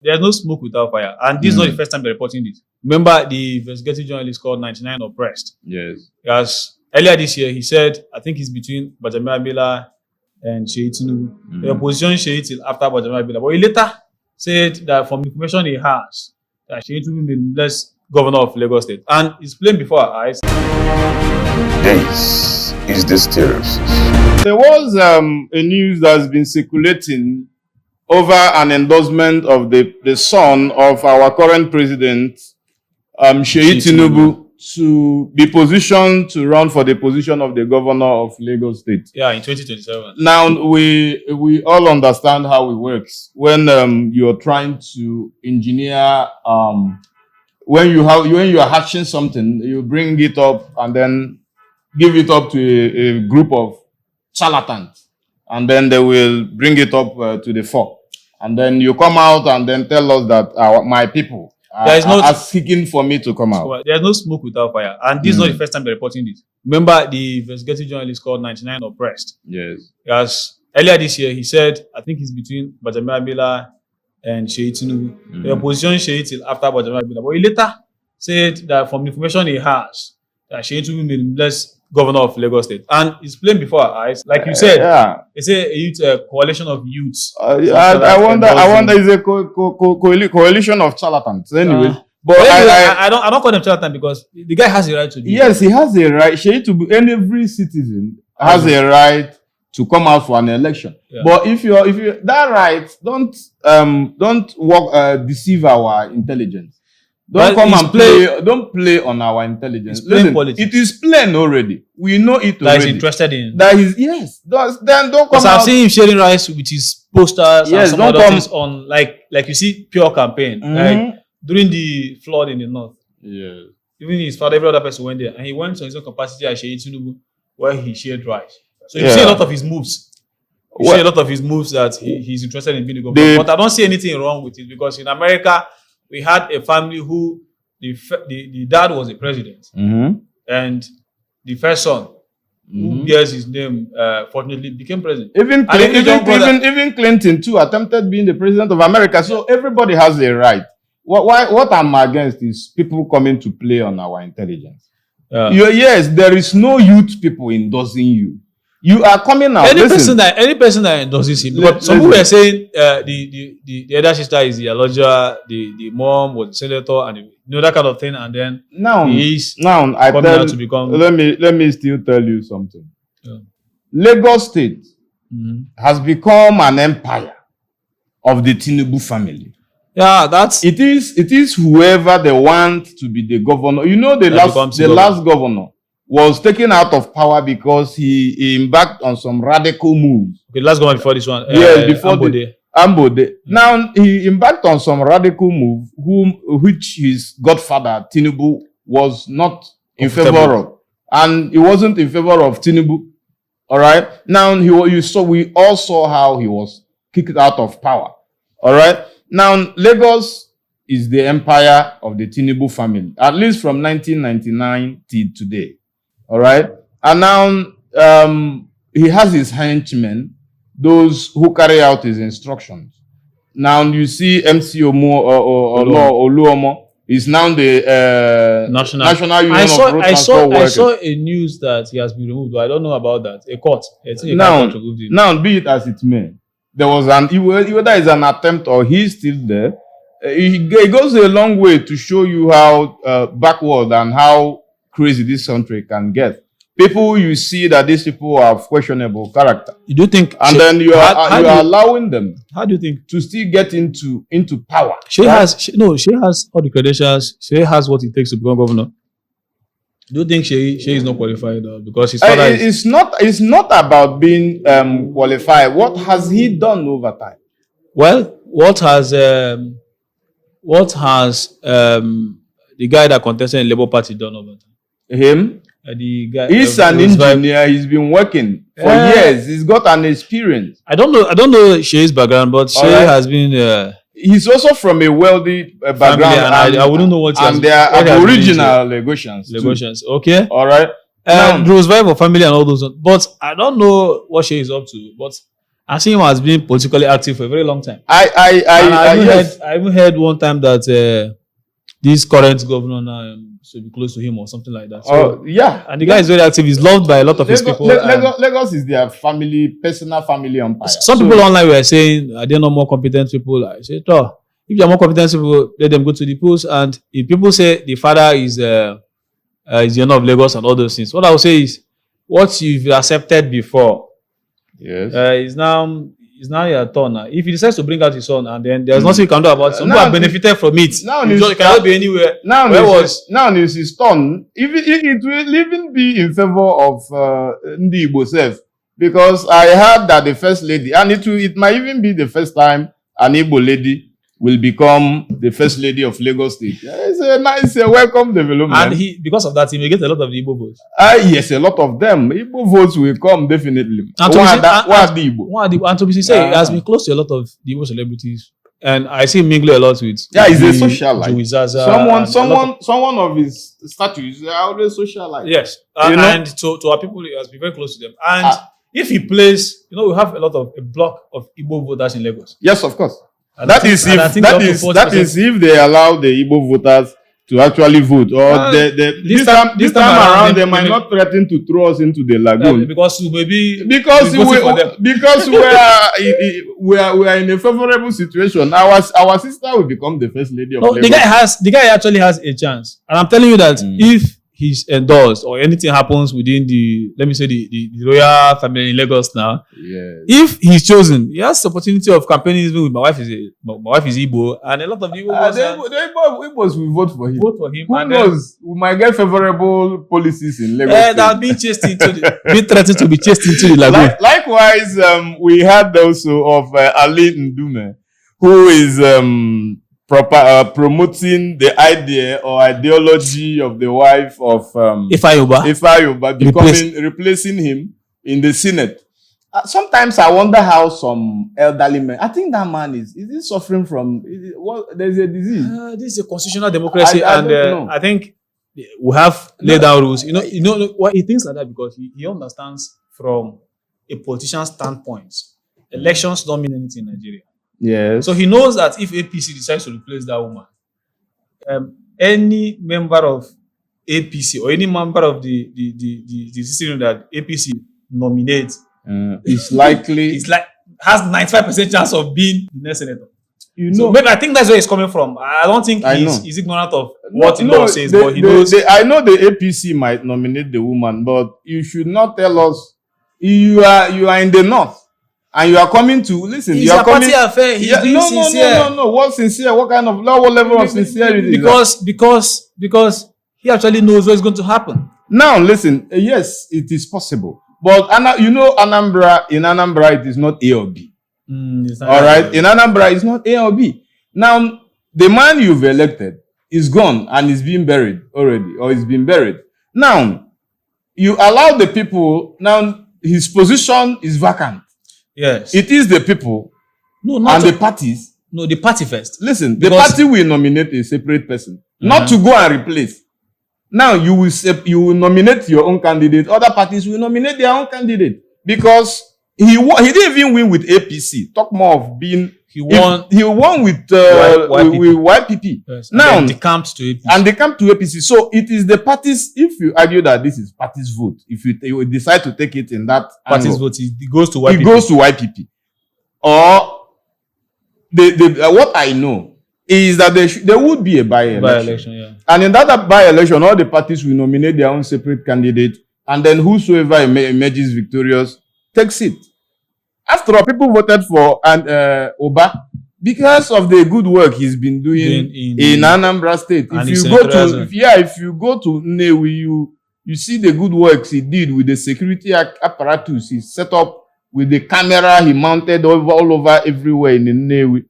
There's no smoke without fire. And this is not the first time they're reporting this. Remember the investigative journalist called 99 Oppressed? Yes. Earlier this year, he said, I think it's between Bajamila and Seyi Tinubu. The opposition Seyi till after Bajamila. But he later said that from information he has, that Seyi Tinubu may be less governor of Lagos State. And it's plain before our eyes. This is the Stereosis. There was a news that's been circulating over an endorsement of the son of our current president, Seyi Tinubu, to be positioned to run for the position of the governor of Lagos State. Yeah, in 2027. Now we all understand how it works when you're trying to engineer when you are hatching something, you bring it up and then give it up to a group of charlatans, and then they will bring it up to the fore, and then you come out and then tell us that my people are seeking for me to come out. There's no smoke without fire, and this is not the first time they're reporting this. Remember the investigative journalist called 99 Oppressed? Yes. Earlier this year, he said, I think it's between Bajamila and Seyi Tinubu. The opposition Seyi till after Bajamila. But he later said that from the information he has, that Seyi Tinubu may be less governor of Lagos State. And it's plain before our eyes. Like you said, it's a coalition of youths. I wonder is a coalition of charlatans. Anyway. But I don't call them charlatans because the guy has a right to do Yes, he has a right. And every citizen has a right to come out for an election. Yeah. But if you that right, don't deceive our intelligence. Don't come and play. Don't play on our intelligence. Listen, it is plain already. We know it already. That is interested in. That is yes. Then don't come. Because I've seen him sharing rice with his posters and some other things on like you see pure campaign like during the flood in the north. Yeah. Even his father, every other person went there, and he went to his own capacity as Seyi Tinubu, where he shared rice. So you see a lot of his moves. You see a lot of his moves that he's interested in being a governor. But I don't see anything wrong with it because in America, we had a family who the dad was a president, and the first son, who bears his name, fortunately became president. Even Clinton too attempted being the president of America. So everybody has a right. What I'm against is people coming to play on our intelligence. Yes, there is no youth people endorsing you. You are coming out. Any person that endorses him. But some people were saying the other sister is the Aloja, the mom was the senator, and that kind of thing. And then let me still tell you something. Yeah. Lagos State has become an empire of the Tinubu family. Yeah, it is whoever they want to be the governor. You know the last governor was taken out of power because he embarked on some radical moves. Okay, let's go on before this one. Yes, before Ambode. Now, he embarked on some radical move, which his godfather, Tinubu, was not in favor of. And he wasn't in favor of Tinubu. All right? Now, we all saw how he was kicked out of power. All right? Now, Lagos is the empire of the Tinubu family, at least from 1999 till today. All right. And now he has his henchmen, those who carry out his instructions. Now you see MC Oluomo is now the National Union of Road Transport Workers. I saw a news that he has been removed, but I don't know about that. A court. Now, be it as it may, there was whether it's an attempt or he's still there. It goes a long way to show you how backward and how crazy this country can get. People, you see that these people have questionable character. You do think, and then you are allowing them. How do you think to still get into power? She has all the credentials. She has what it takes to become governor. Do you think she is not qualified because his father? It's not about being qualified. What has he done over time? Well, what has the guy that contested in Labour Party done over time? Him? The guy. He's an engineer. He's been working for years. He's got an experience. I don't know Shei's background, but Shei has been. He's also from a wealthy background, and I wouldn't know what. And they are Aboriginal Lagosians. Lagosians, okay. All right. Roosevelt family and all those, but I don't know what Shei is up to. But I see him as being politically active for a very long time. Yes. I even heard one time that this current governor now should be close to him or something like that. So, Yeah. and the guy is very active. He's loved by a lot of his people. Lagos is their personal family empire. Some people online were saying, are there no more competent people? I said, oh, if there are more competent people, let them go to the polls. And if people say the father is the owner of Lagos and all those things, what I would say is, what you've accepted before, yes, is now your turn. Now. If he decides to bring out his son, and then there's nothing you can do about it, some people have benefited from it. Now you cannot be anywhere. Now it's his turn. It will even be in favor of Ndi Igbo self, because I heard that the first lady, and it might even be the first time an Igbo lady will become the first lady of Lagos State. It's a nice, welcome development. And because of that, he may get a lot of the Igbo votes. Yes, a lot of them. Igbo votes will come, definitely. And to be sincere, he has been close to a lot of the Igbo celebrities. And I see him mingle a lot with. Yeah, he's a socialite. Someone of his statues are always socialite. Yes. And to our people, he has been very close to them. And if he plays, we have a block of Igbo voters in Lagos. Yes, of course. That is if they allow the Igbo voters to actually vote, or this time around they might not threaten to throw us into the lagoon because we are in a favorable situation. Our sister will become the first lady of Lagos. The guy actually has a chance, and I'm telling you that if he's endorsed or anything happens within the royal family in Lagos now, yes. If he's chosen, he has the opportunity of campaigning even with my wife is Igbo, and a lot of the Igbos will vote for him. Who and knows? We might get favorable policies in Lagos. That are being threatened to be chased into the lagoon. Likewise, we heard also of Ali Ndume, who is promoting the idea or ideology of the wife of Ifeanyi Uba, replacing him in the Senate. Sometimes I wonder how some elderly men. I think that man is he suffering from? There's a disease. This is a constitutional democracy, I think we have laid down rules. Why he thinks like that, because he understands from a politician's standpoint, elections don't mean anything in Nigeria. Yes. So he knows that if APC decides to replace that woman, any member of APC or any member of the system that APC nominates is likely has 95% chance of being the next senator. So maybe I think that's where he's coming from. I don't think he's ignorant of what the law says, but he knows. I know the APC might nominate the woman, but you should not tell us you are in the north. And you are coming to listen. It's a party affair. He's being sincere. No. What sincere? What kind of what level of sincerity? Because he actually knows what's going to happen. Now, listen. Yes, it is possible. But in Anambra, it is not A or B. All right, in Anambra, it's not A or B. Now, the man you've elected is gone and is being buried already, or is being buried. Now, you allow the people. Now, his position is vacant. Yes. It is the people and the parties. No, the party first. Listen, the party will nominate a separate person, not to go and replace. Now, you will nominate your own candidate. Other parties will nominate their own candidate, because he didn't even win with APC. Talk more of being he won with YPP. Yes. Now and they camped to APC. So it is the parties. If you argue that this is party's vote, if you decide to take it in that party's vote, it goes to YPP. It goes to YPP. Or what I know is that there would be a by-election. Yeah. And in that by-election, all the parties will nominate their own separate candidate, and then whosoever emerges victorious takes it. After all, people voted for Uba because of the good work he's been doing in Anambra State. If you go to Nnewi, you see the good works he did with the security apparatus he set up, with the camera he mounted all over everywhere in Nnewi.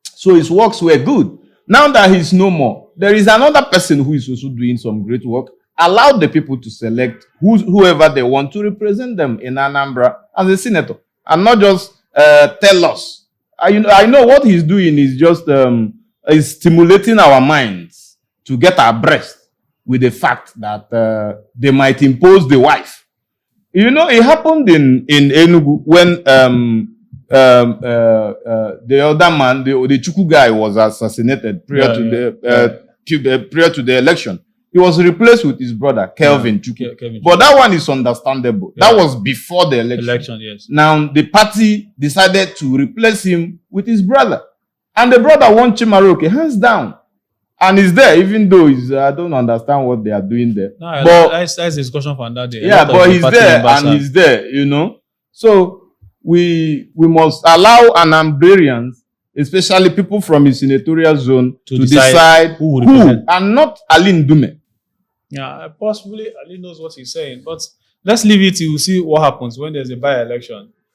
So his works were good. Now that he's no more, there is another person who is also doing some great work. Allow the people to select whoever they want to represent them in Anambra as a senator, and not just tell us. I know what he's doing is just is stimulating our minds to get abreast with the fact that they might impose the wife. It happened in Enugu when the other man, the Chuku guy, was assassinated prior to the election. He was replaced with his brother, Kelvin Chuku. But that one is understandable. That was before the election. Yes. Now, the party decided to replace him with his brother. And the brother won Chimaroke, hands down. And he's there, even though I don't understand what they are doing there. No, but that's a discussion for another day. Yeah, but he's there and he's there, you know. So we must allow an Ambarians, especially people from his senatorial zone, to decide who and not Ali Ndume. Yeah, possibly Ali knows what he's saying, but let's leave it to see what happens when there's a by-election.